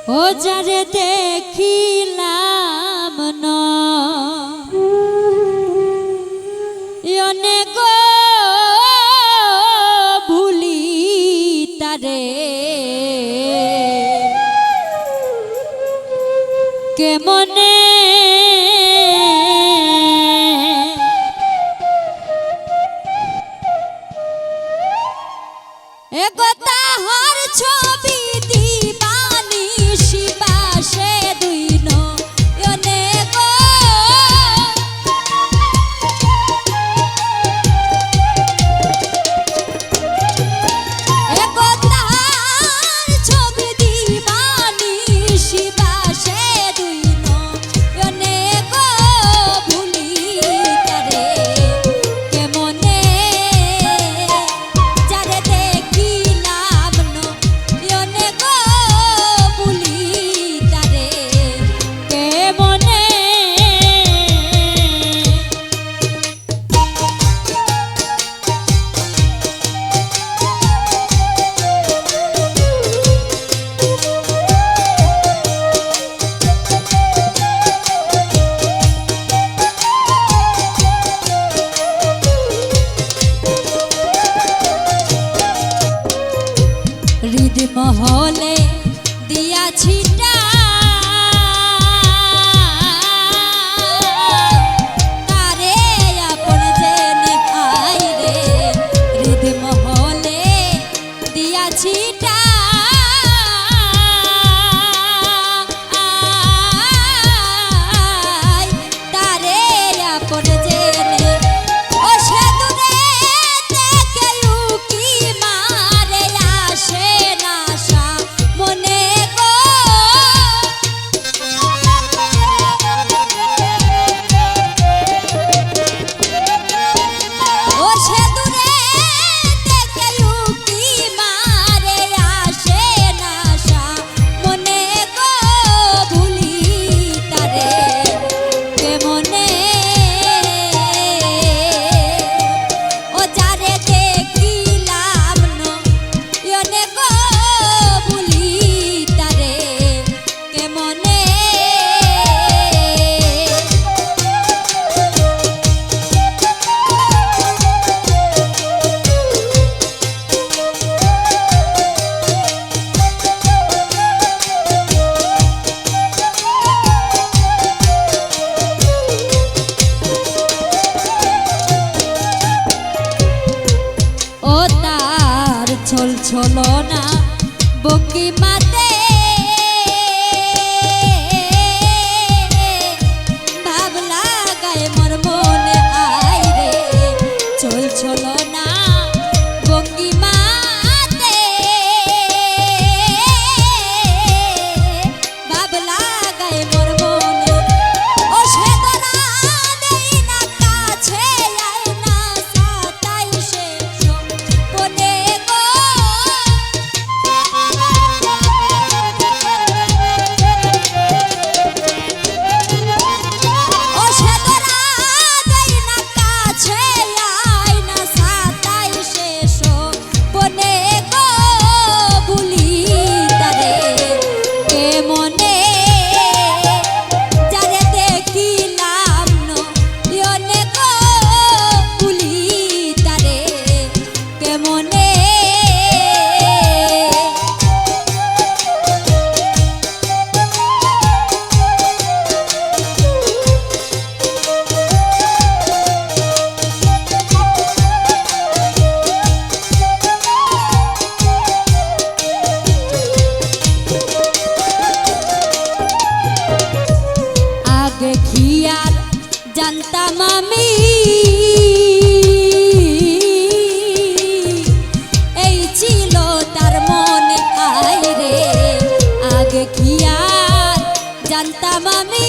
ও যারে দেখিলাম নয়নে গো ভুলি তারে কেমনে একতা হর ছবি দিবানি শিবাসে দুই নয়নে গো একতা হর ছবি দিবানি শিবাসে দুই নয়নে গো ভুলি তারে কেমনে যারে দেখিলাম নয়নে গো ভুলি তারে কেমনে হৃদ মহলে দিয়াছি তারে আপন জেনে আই রে হৃদ মহলে দিয়াছি তারে আপন জেনে ও সে দূরে থেকে উকি মারে আসে না মনে গো ও সে দূরে থেকে উকি মারে আসে না মনে গো ভুলি তারে কেমনে ও যারে দেখিলাম নয়নে গো ভুলি তারে কেমনে ও তার ছল ছলনা বঙ্গি মাতে ভাব লাগায় মোর মনে আই রে ছল ছলনা বঙ্গি মাতে ভাব লাগায় মোর মনে ও সে তোরা দেই না কাছে আয় না সাতাই শেষ কোনে গো ও সে তোরা দেই না কাছে আয় না সাতাই শেষ কোনে গো ভুলি তারে কেমনে যারে দেখিলাম নয়নে গো ভুলি তারে কেমনে আগে খিয়াল জানতাম আমি এই ছিল তার মনে আই রে আগে খিয়াল জানতাম আমি